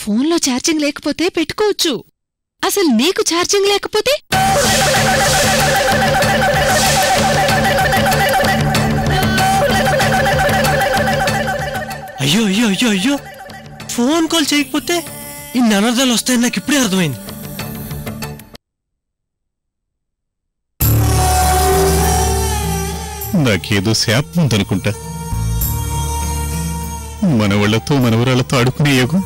ఫోన్లో ఛార్జింగ్ లేకపోతే పెట్టుకోవచ్చు. అసలు నీకు ఛార్జింగ్ లేకపోతే? అయ్యో అయ్యో అయ్యో అయ్యో, ఫోన్ కాల్ చేయకపోతే ఇన్ని అనర్థాలు వస్తాయని నాకు ఇప్పుడే అర్థమైంది. నాకేదో శాపం ఉందనుకుంటా. మనవాళ్లతో మనవరాళ్లతో ఆడుకునే యోగం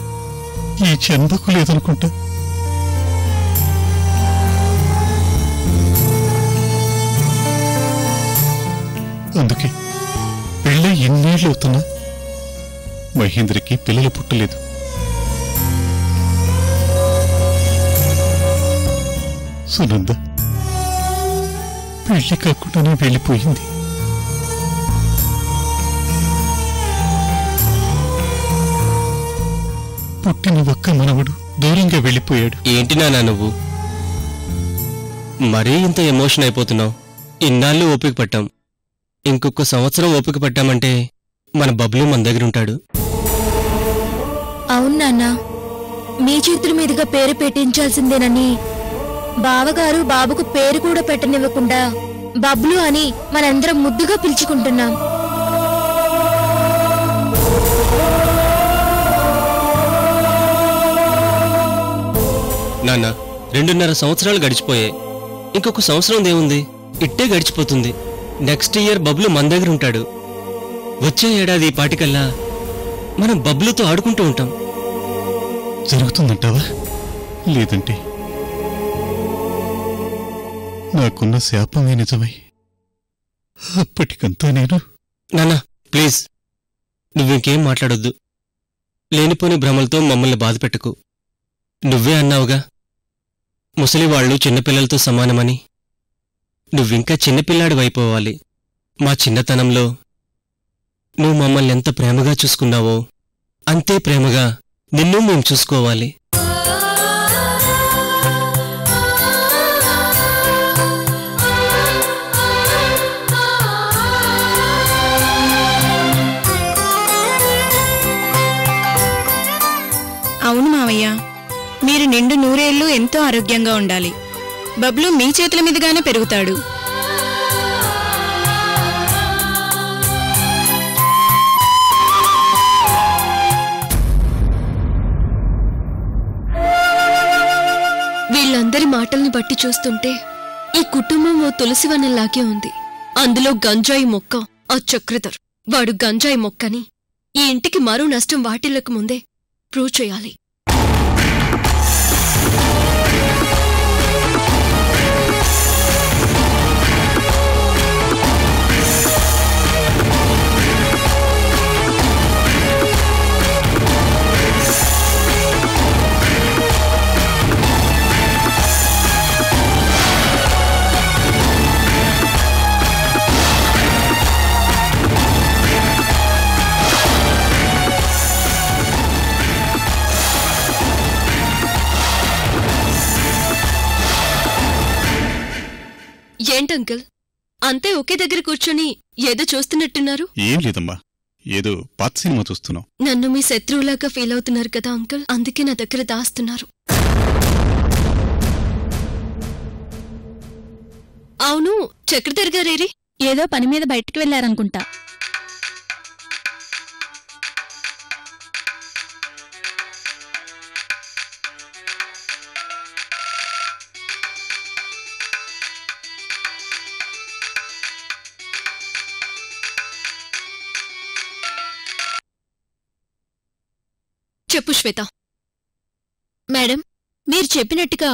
ఈ జన్మకు లేదనుకుంటా. అందుకే పెళ్ళై ఎన్నేళ్ళు అవుతున్నా మహేంద్రకి పిల్లలు పుట్టలేదు. సునంద పెళ్లి కాకుండానే వెళ్ళిపోయింది. పుట్టిన ఒక్క మనవడు దూరంగా వెళ్ళిపోయాడు. ఏంటి నాన్న నువ్వు మరీ ఇంత ఎమోషన్ అయిపోతున్నావు? ఇన్నాళ్ళు ఓపిక పట్టాం, ఇంకొక సంవత్సరం ఓపిక పట్టామంటే మన బబ్లు మన దగ్గర ఉంటాడు. అవును నాన్న, మీ చేతుల మీదుగా పేరు పెట్టించాల్సిందేనని బావగారు బాబుకు పేరు కూడా పెట్టనివ్వకుండా బబ్లు అని మనందరం ముద్దుగా పిలుచుకుంటున్నాం. నాన్న 2.5 సంవత్సరాలు గడిచిపోయాయి, ఇంకొక సంవత్సరం దేవుంది, ఇట్టే గడిచిపోతుంది. నెక్స్ట్ ఇయర్ బబ్లు మన దగ్గర ఉంటాడు. వచ్చే ఏడాది ఈ పాటికల్లా మనం బబ్లుతో ఆడుకుంటూ ఉంటాం. జరుగుతుందంటావా? లేదంటే నాకున్న శాపమే నిజమై అప్పటికంతా నేను... నాన్న ప్లీజ్, నువ్వింకేం మాట్లాడొద్దు. లేనిపోని భ్రమలతో మమ్మల్ని బాధపెట్టకు. నువ్వే అన్నావుగా ముసలివాళ్లు చిన్నపిల్లలతో సమానమని. నువ్వింకా చిన్నపిల్లాడివైపోవాలి. మా చిన్నతనంలో నువ్వు మమ్మల్ని ఎంత ప్రేమగా చూసుకున్నావో అంతే ప్రేమగా నిన్ను మేము చూసుకోవాలి. అవును మావయ్య, మీరు నిండు 100 ఏళ్ళు ఎంతో ఆరోగ్యంగా ఉండాలి. బబ్లు మీ చేతుల మీదుగానే పెరుగుతాడు. వీళ్ళందరి మాటల్ని బట్టి చూస్తుంటే ఈ కుటుంబం ఓ తులసివనంలాగే ఉంది. అందులో గంజాయి మొక్క ఆ చక్రధర్, వాడు గంజాయి మొక్కని ఈ ఇంటికి మరో నష్టం వాటిల్లక ముందే ప్రూవ్ చేయాలి. ఏంటంకల్, అంతే ఒకే దగ్గర కూర్చొని ఏదో చూస్తున్నట్టున్నారు? ఏం లేదమ్మా, ఏదో పాత సినిమా చూస్తున్నాం. నన్ను మీ శత్రువులాగా ఫీల్ అవుతున్నారు కదా అంకుల్, అందుకే నా దగ్గర దాస్తున్నారు. అవును, చక్రధర్ గారేరి? ఏదో పని మీద బయటికి వెళ్లారనుకుంటా. చెప్పు శ్వేత. మేడం, మీరు చెప్పినట్టుగా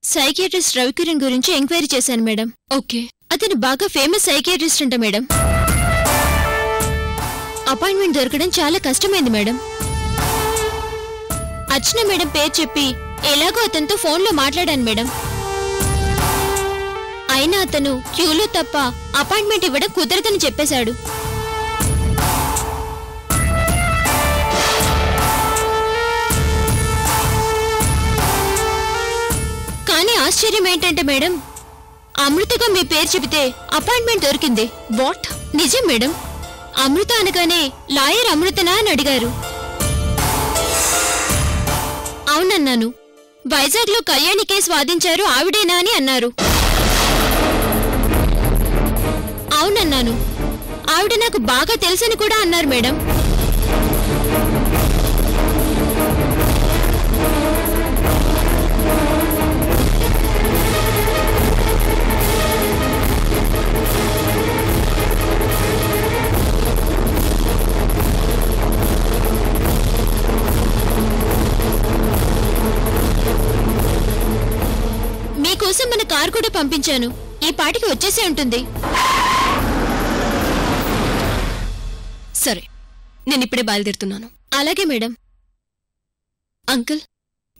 సైకియాట్రిస్ట్ రవికిరణ్ గురించి ఎంక్వైరీ చేశాను మేడం. ఓకే, అతను బాగా ఫేమస్ సైకియాట్రిస్ట్ అంట మేడం. అపాయింట్మెంట్ దొరకడం చాలా కష్టమైంది మేడం. అర్చన మేడం పేరు చెప్పి ఎలాగో అతనితో ఫోన్లో మాట్లాడాను మేడం. అయినా అతను క్యూలో తప్ప అపాయింట్మెంట్ ఇవ్వడం కుదరదని చెప్పేశాడు. కానీ ఆశ్చర్యం ఏంటంటే మేడం, అమృతగా మీ పేరు చెబితే అపాయింట్మెంట్ దొరికింది. వాట్? నిజం మేడం. అమృత అనగానే లాయర్ అమృతనా అని అడిగారు. అవునన్నాను. వైజాగ్లో కళ్యాణి కేసు వాదించారు ఆవిడేనా అని అన్నారు. అవునన్నాను. ఆవిడ నాకు బాగా తెలుసని కూడా అన్నారు మేడం. మీకోసం మన కారు కూడా పంపించాను. ఈ పాటికి వచ్చేసే ఉంటుంది. సరే, నేనిప్పుడే బయలుదేరుతున్నాను. అలాగే మేడం. అంకుల్,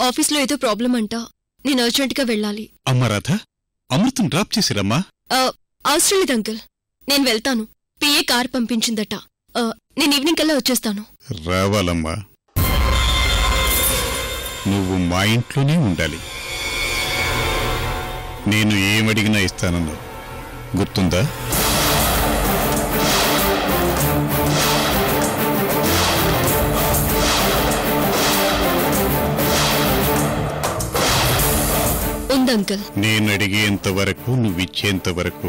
ఆఫీస్లో ఏదో ప్రాబ్లం అంట. నేను అర్జెంటుగా వెళ్ళాలి. అమ్మా రాధ, అమృతం డ్రాప్ చేసిరమ్మా. అవసరం లేదు అంకుల్, నేను వెళ్తాను. పిఏ కార్ పంపించిందట. నేను ఈవినింగ్ కల్లా వచ్చేస్తాను. రావాలమ్మా, నువ్వు మా ఇంట్లోనే ఉండాలి. నేను ఏమడిగినా ఇస్తానన్నావు, గుర్తుందా? ఉందంకుల్. నేను అడిగేంత వరకు, నువ్విచ్చేంత వరకు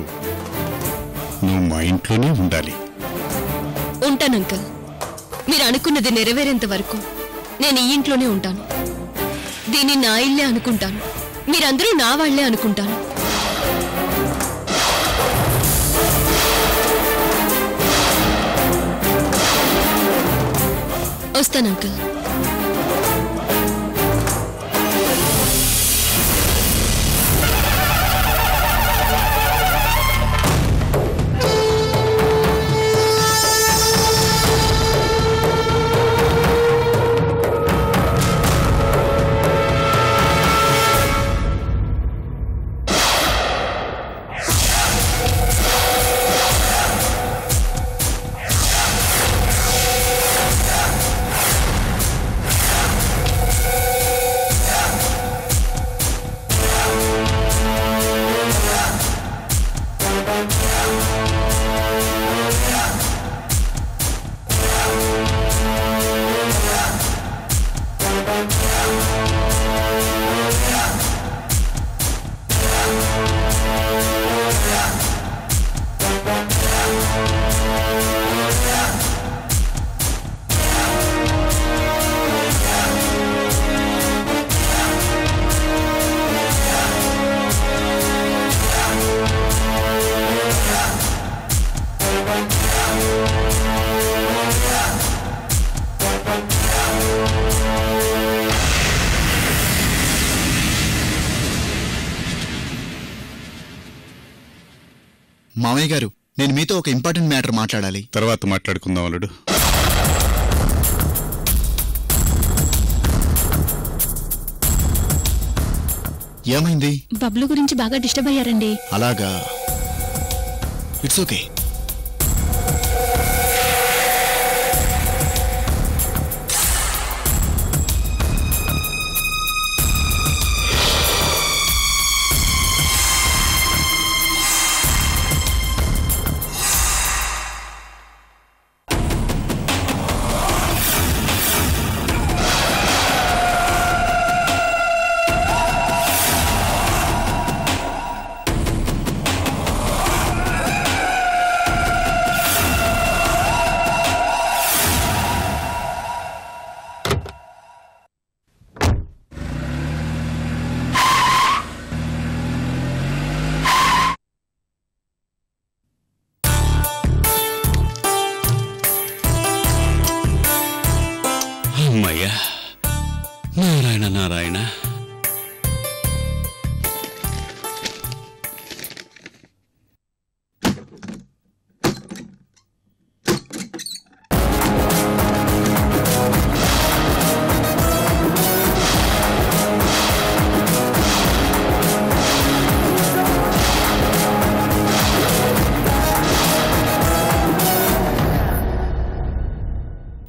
నువ్వు మా ఇంట్లోనే ఉండాలి. ఉంటానంకుల్. మీరు అనుకున్నది నెరవేరేంత వరకు నేను ఈ ఇంట్లోనే ఉంటాను. దీన్ని నా ఇల్లే అనుకుంటాను. మీరందరూ నా వాళ్లే అనుకుంటాను. వస్తాను అంకుల్. మామయ్య గారు, నేను మీతో ఒక ఇంపార్టెంట్ మ్యాటర్ మాట్లాడాలి. తర్వాత మాట్లాడుకుందాం అల్లుడు. ఏమైంది? బబ్లు గురించి బాగా డిస్టర్బ్ అయ్యారండి. అలాగా, ఇట్స్ ఓకే. అమ్మయ్యా, నారాయణ నారాయణ.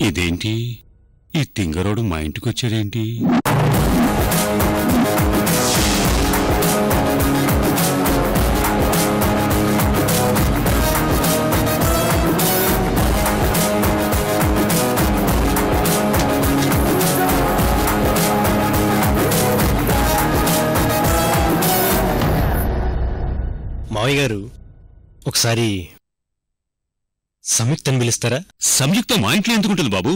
ఇదేంటి, ఈ తింగరోడు మా ఇంటికొచ్చాడేంటి? మావయ్య గారు ఒకసారి సంయుక్తని పిలుస్తారా? సంయుక్త మా ఇంట్లో ఎందుకుంటుంది బాబు?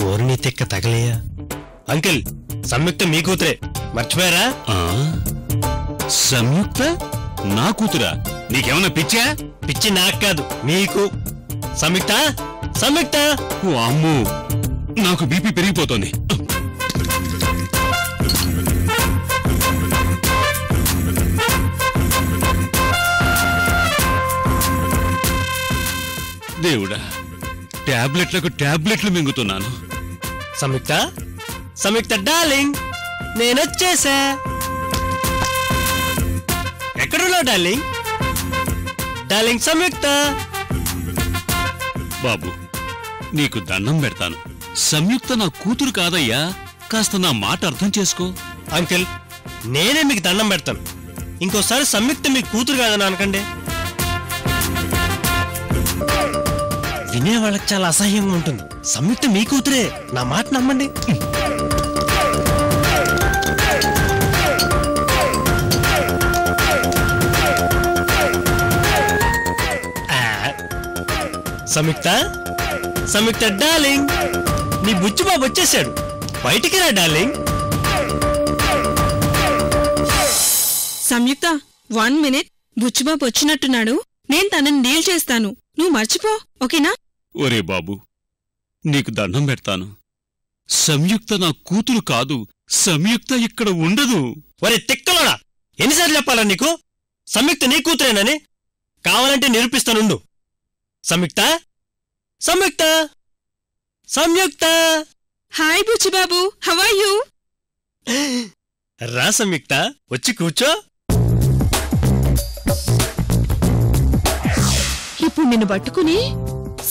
ఓరిని తెక్క తగలేయా. అంకిల్, సంయుక్త మీ కూతురే, మర్చిపోయారా? ఆ? సంయుక్త నా కూతురా? నీకేమన్నా పిచ్చా? పిచ్చి నాకు కాదు, మీకు. సంయుక్త, సంయుక్త! ఓ అమ్మో, నాకు బీపీ పెరిగిపోతోంది. దేవుడా, టాబ్లెట్లకు టాబ్లెట్లు మింగుతున్నాను. సంయుక్త, సంయుక్త డార్లింగ్, నేనొచ్చేసా. ఎక్కడున్నావు డార్లింగ్? డార్లింగ్ సంయుక్త. బాబు, నీకు దండం పెడతాను. సంయుక్త నా కూతురు కాదయ్యా, కాస్త నా మాట అర్థం చేసుకో. అంకిల్, నేనే మీకు దండం పెడతాను. ఇంకోసారి సంయుక్త మీ కూతురు కాదని అనకండి. వినే వాళ్ళకి చాలా అసహ్యంగా ఉంటుంది. సంయుక్త మీ కూతురే, నా మాట నమ్మండి. సంయుక్త, సంయుక్త డార్లింగ్, నీ బుచ్చిబాబు వచ్చేసాడు, బయటికి రా డార్లింగ్. సంయుక్త 1 minute, బుచ్చిబాబు వచ్చినట్టున్నాడు. నేను తనని డీల్ చేస్తాను, నువ్వు మర్చిపో, ఓకేనా? ఒరే బాబు, నీకు దండం పెడతాను. సంయుక్త నా కూతురు కాదు. సంయుక్త ఇక్కడ ఉండదు. ఒరే తిక్కలోడా, ఎన్నిసార్లు చెప్పాలా నీకు సంయుక్త నీ కూతురేనని? కావాలంటే నిరూపిస్తానుండు. Samyuktha, Samyuktha, Samyuktha! Hi Buchibabu, how are you? రా సంయుక్త, వచ్చి కూర్చో. ఇప్పుడు నిన్ను పట్టుకుని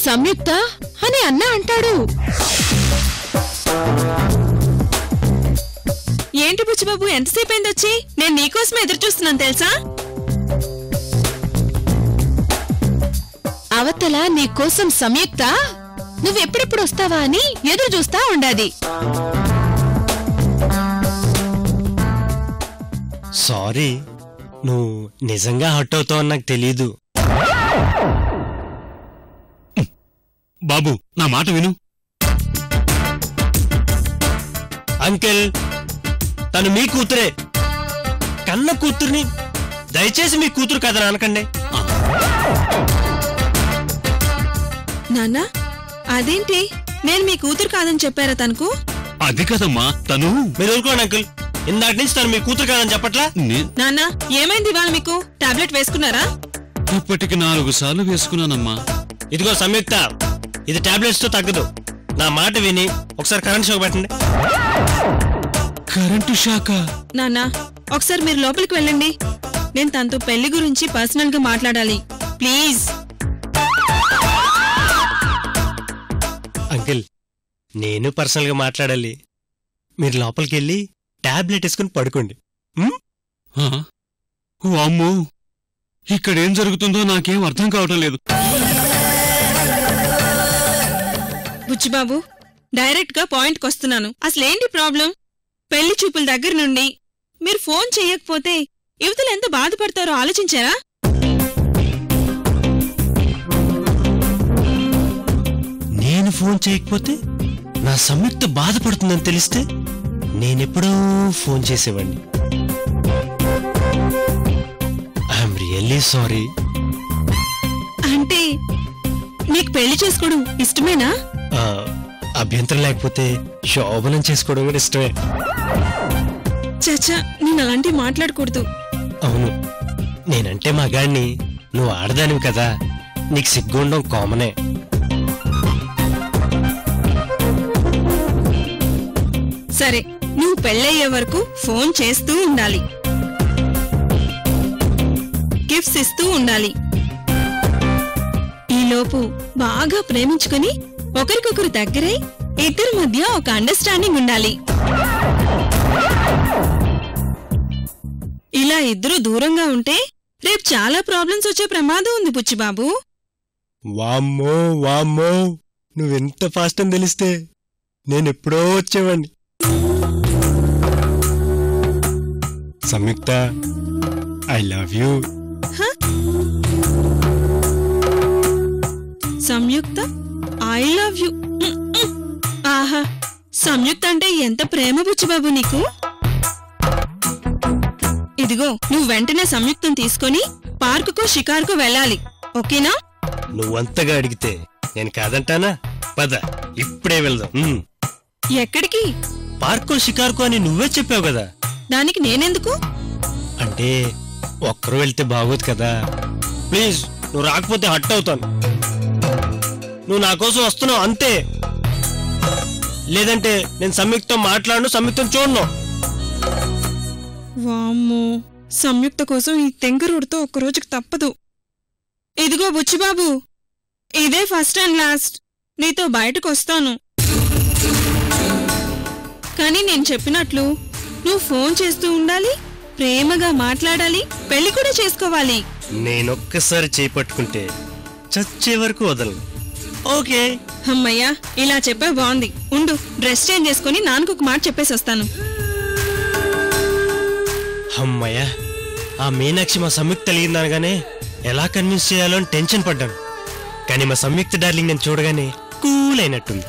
సంయుక్త అని అన్న అంటాడు. ఏంటి బుచ్చిబాబు, ఎంతసేపు అయిందొచ్చి? నేను నీకోసమే ఎదురు చూస్తున్నాను తెలుసా? అవతల నీకోసం సంయుక్త నువ్వెప్పుడెప్పుడు వస్తావా అని ఎదురు చూస్తా ఉండాది. సారీ, నువ్వు నిజంగా హట్ అవుతావని నాకు తెలీదు. బాబు, నా మాట విను. అంకిల్, తను మీ కూతురే, కన్న కూతుర్ని దయచేసి మీ కూతురు కదని అనకండి. నాన్న, అదేంటి? నేను మీ కూతురు కాదని చెప్పారా తనకు? అది కదమ్మా, తను. మీరు ఊరుకోండి అంకుల్, ఇందాటి నుంచి తను మీ కూతురు కాదని చెప్పట్లా? నాన్న, ఏమైంది ఇవాళ మీకు? టాబ్లెట్ వేసుకున్నారా? ఇప్పటికి 4 సార్లు వేసుకున్నానమ్మా. ఇదిగో సంయుక్త, ఇది టాబ్లెట్స్ తో తగ్గదు. నా మాట విని ఒకసారి కరెంట్ షాక్ పెట్టండి. కరెంటు షాక? నాన్న, ఒకసారి మీరు లోపలికి వెళ్ళండి. నేను తనతో పెళ్లి గురించి పర్సనల్ గా మాట్లాడాలి, ప్లీజ్. అంకిల్, నేను పర్సనల్ గా మాట్లాడాలి. మీరు లోపలికి వెళ్ళి టాబ్లెట్ వేసుకుని పడుకోండి. ఓ అమ్మో, ఇక్కడేం జరుగుతుందో నాకేం అర్థం కావటం లేదు. బుచ్చిబాబు, డైరెక్ట్ గా పాయింట్కి వస్తున్నాను. అసలేంటి ప్రాబ్లం? పెళ్లి చూపుల దగ్గర నుండి మీరు ఫోన్ చెయ్యకపోతే యువతలు ఎంత బాధపడతారో ఆలోచించారా? నేను ఫోన్ చేయకపోతే నా సంయుక్త బాధపడుతుందని తెలిస్తే నేనెప్పుడో ఫోన్ చేసేవాడిని. I'm really sorry. అంటే నీకు పెళ్లి చేసుకోవడం ఇష్టమేనా? అభ్యంతరం లేకపోతే శోభనం చేసుకోవడం కూడా ఇష్టమే. చచ్చా, నేను అలాంటివి మాట్లాడకూడదు. అవును, నేనంటే మగాణ్ణి, నువ్వు ఆడదానివి కదా, నీకు సిగ్గు ఉండడం కామనే. సరే, నువ్వు పెళ్ళయ్యే వరకు ఫోన్ చేస్తూ ఉండాలి, గిఫ్ట్స్ ఇస్తూ ఉండాలి. ఈలోపు బాగా ప్రేమించుకుని ఒకరికొకరు దగ్గరై ఇద్దరి మధ్య ఒక అండర్స్టాండింగ్ ఉండాలి. ఇలా ఇద్దరు దూరంగా ఉంటే రేపు చాలా ప్రాబ్లమ్స్ వచ్చే ప్రమాదం ఉంది బుచ్చిబాబు. వామ్మో వామ్మో, నువ్వెంత ఫాస్ట్ అని తెలిస్తే నేనెప్పుడో వచ్చేవాణ్ణి. Samyuktha, I love you. Samyuktha I love you. ఆహా, సంయుక్త అంటే ఎంత ప్రేమ బుచ్చిబాబు నీకు. ఇదిగో నువ్వు వెంటనే సంయుక్తం తీసుకొని పార్కుకు షికారుకు వెళ్ళాలి, ఓకేనా? నువ్వంతగా అడిగితే నేను కాదంటానా? పద ఇప్పుడే వెళ్దాం. ఎక్కడికి? పార్కో షికారుకో అని నువ్వే చెప్పావు కదా. దానికి నేనెందుకు? అంటే ఒక్కరు వెళ్తే బాగోదు కదా. ప్లీజ్ నువ్వు రాకపోతే హట్ అవుతాను. నువ్వు నా కోసం వస్తున్నావు అంతే. లేదంటే నేను సంయుక్తం మాట్లాడను, సంయుక్తం చూడను. వామ్మో, సంయుక్త కోసం ఈ తెంగరోడ్తో ఒక్కరోజుకి తప్పదు. ఇదిగో బుచ్చిబాబు, ఇదే ఫస్ట్ అండ్ లాస్ట్. నీతో బయటకు వస్తాను, కానీ నేను చెప్పినట్లు నువ్వు ఫోన్ చేస్తూ ఉండాలి, ప్రేమగా మాట్లాడాలి, పెళ్లి కూడా చేసుకోవాలి. నేనొక్కసారి చేపట్టుకుంటే చచ్చే వరకు వదలను. ఓకే? అమ్మయ్యా, ఇలా చెప్పే బాగుంది. ఉండు, డ్రెస్ చేంజ్ చేసుకుని నాన్నకు ఒక మాట చెప్పేసి వస్తాను. అమ్మయ్యా, ఆ మీనాక్షి మా సంయుక్త తెలియదనగానే ఎలా కన్విన్స్ చేయాలో అని టెన్షన్ పడ్డాను. కానీ మా సంయుక్త డార్లింగ్ నేను చూడగానే కూల్ అయినట్టుంది.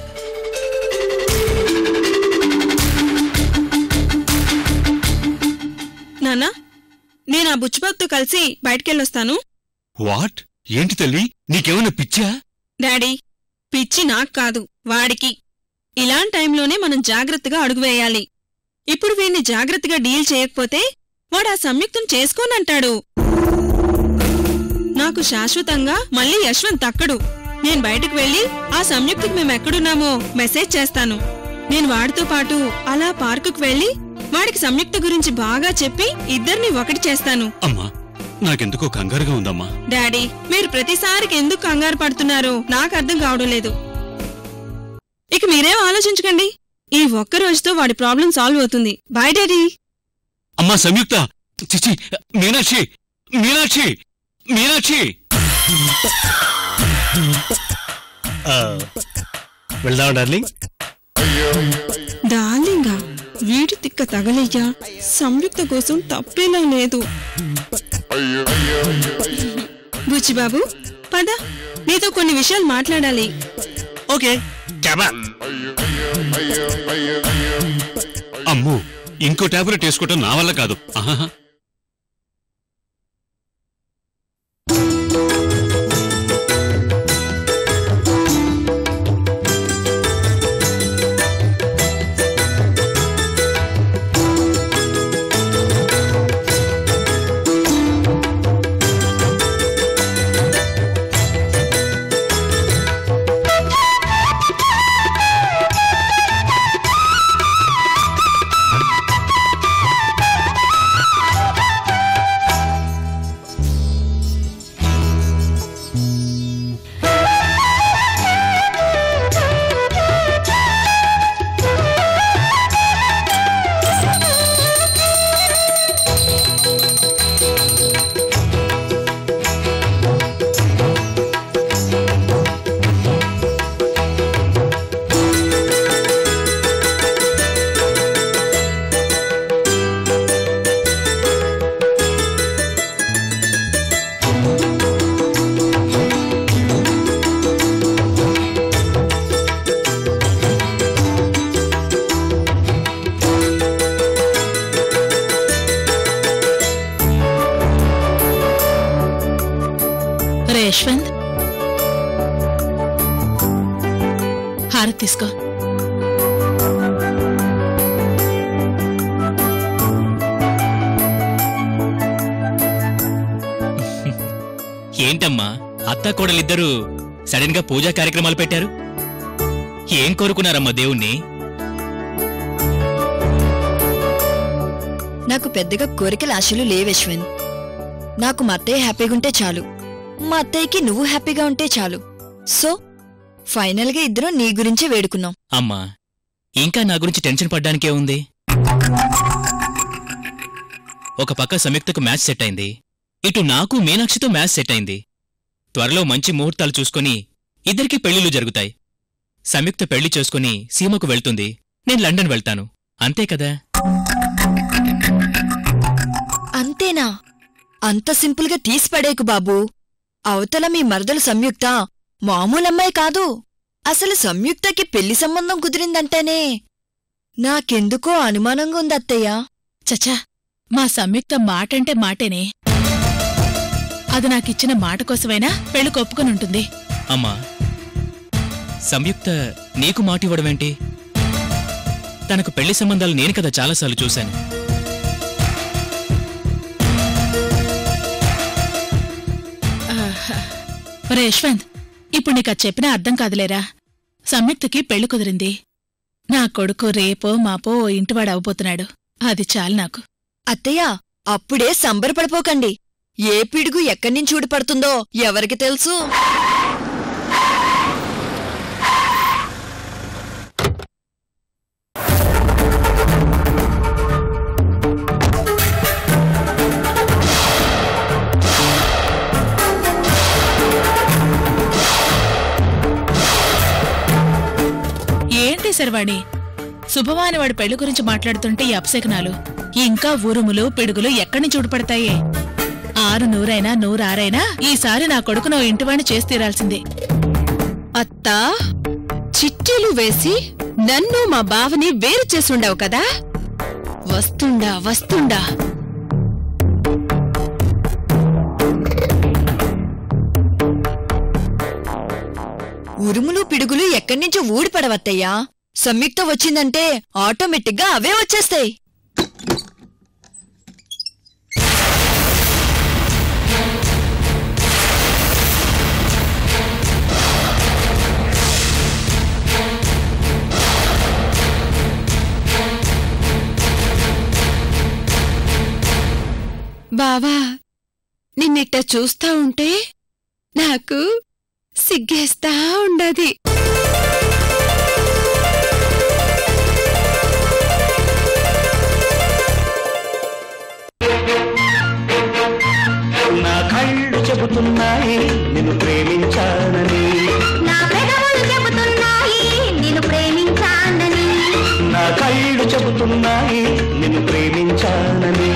నాన్నా, నేను ఆ బుచ్చిబాబుతో కలిసి బయటకెళ్ళొస్తాను. వాట్? ఏంటి తల్లి, నీకేమైనా పిచ్చా? డాడీ, పిచ్చి నాకు కాదు, వాడికి. ఇలాంటి టైంలోనే మనం జాగ్రత్తగా అడుగు వేయాలి. ఇప్పుడు వీణ్ణి జాగ్రత్తగా డీల్ చేయకపోతే వాడు ఆ సంయుక్తం చేసుకోనంటాడు. నాకు శాశ్వతంగా మళ్ళీ యశ్వంత్ అక్కడు. నేను బయటకు వెళ్లి ఆ సంయుక్తకి మేమెక్కడున్నామో మెసేజ్ చేస్తాను. నేను వాడితో పాటు అలా పార్కుకు వెళ్లి వాడికి సంయుక్త గురించి బాగా చెప్పి ఇద్దరిని ఒకటి చేస్తాను. అమ్మా, నాకెందుకో కంగారుగా ఉందమ్మా. డాడీ, మీరు ప్రతిసారికి ఎందుకు కంగారు పడుతున్నారో నాకు అర్థం కావడం లేదు. ఇక మీరేం ఆలోచించకండి, ఈ ఒక్క రోజుతో వాడి ప్రాబ్లం సాల్వ్ అవుతుంది. Bye daddy. అమ్మా సంయుక్త, చిచి, మీనాక్షి, మీనాక్షి, మీనాక్షి. వెళ్దాం డార్లింగ్. డార్లింగా? వీడి తిక్క తగలయ్యా. సంయుక్త కోసం తప్పేలా లేదు. బుచ్చిబాబు, పద, నీతో కొన్ని విషయాలు మాట్లాడాలి. ఓకే. అమ్మో, ఇంకో టాబ్లెట్ వేసుకోవటం నా వల్ల కాదు. ఆహా. యశ్వంత్, హారతి తీసుకో. ఏంటమ్మా, అత్తా కోడలిద్దరూ సడన్ గా పూజా కార్యక్రమాలు పెట్టారు? ఏం కోరుకున్నారమ్మా దేవుణ్ణి? నాకు పెద్దగా కోరికల ఆశలు లేవశ్వంత్. నాకు మా అత్తయ్య హ్యాపీగా ఉంటే చాలు, మా అత్తయ్యకి నువ్వు హ్యాపీగా ఉంటే చాలు. సో ఫైనల్ గా ఇద్దరం నీ గురించే వేడుకున్నాం. అమ్మా, ఇంకా నా గురించి టెన్షన్ పడ్డానికే ఉంది. ఒక పక్క సంయుక్తకు మ్యాచ్ సెట్ అయింది, ఇటు నాకు మీనాక్షితో మ్యాచ్ సెట్ అయింది. త్వరలో మంచి ముహూర్తాలు చూసుకుని ఇద్దరికీ పెళ్లిళ్ళు జరుగుతాయి. సంయుక్త పెళ్లి చేసుకుని సీమకు వెళ్తుంది, నేను లండన్ వెళ్తాను. అంతే కదా? అంతేనా? అంత సింపుల్గా తీసిపడేకు బాబూ. అవతల మీ మరదలు సంయుక్త మామూలమ్మాయి కాదు. అసలు సంయుక్తకి పెళ్లి సంబంధం కుదిరిందంటేనే నాకెందుకో అనుమానంగా ఉంది అత్తయ్యా. చచ్చా, మా సంయుక్త మాటంటే మాటేనే. అది నాకిచ్చిన మాట కోసమైనా పెళ్లి కొప్పుకొనుంటుంది. అమ్మా, సంయుక్త నీకు మాటివ్వడమేంటి? తనకు పెళ్లి సంబంధాలు నేను కదా చాలాసార్లు చూశాను. రే యశ్వంత్, ఇప్పుడు నీకు చెప్పినా అర్థం కాదులేరా. సంయుక్తకి పెళ్లి కుదిరింది. నా కొడుకు రేపో మాపో ఇంటివాడు అవబోతున్నాడు. అది చాలు నాకు. అత్తయ్య, అప్పుడే సంబరపడిపోకండి. ఏ పిడుగు ఎక్కడ్నించి ఊడిపడుతుందో ఎవరికి తెలుసు? ఏంటి శర్వాణి, శుభవాని వాడి పెళ్లి గురించి మాట్లాడుతుంటే ఈ అపశకనాలు, ఇంకా ఊరుములు పిడుగులు ఎక్కడ్నించి ఊడిపడతాయే? 6 నూరైనా 106 ఈసారి నా కొడుకునో ఇంటివాణ్ణి చేసి తీరాల్సిందే. అత్తా, చిట్టీలు వేసి నన్ను మా బావని వేరు చేసుండావు కదా. వస్తుండా వస్తుండా. ఉరుములు పిడుగులు ఎక్కడ్నించో ఊడిపడవత్తయ్యా. సంయుక్త వచ్చిందంటే ఆటోమేటిక్గా అవే వచ్చేస్తాయి. బావా, నిన్నిట్ట చూస్తా ఉంటే నాకు సిగ్గేస్తా ఉండది. నా కళ్ళు చెబుతున్నాయి నిన్ను ప్రేమించానని, నా పెదవులు చెబుతున్నాయి నిన్ను ప్రేమించానని, నా కళ్ళు చెబుతున్నాయి నిన్ను ప్రేమించానని.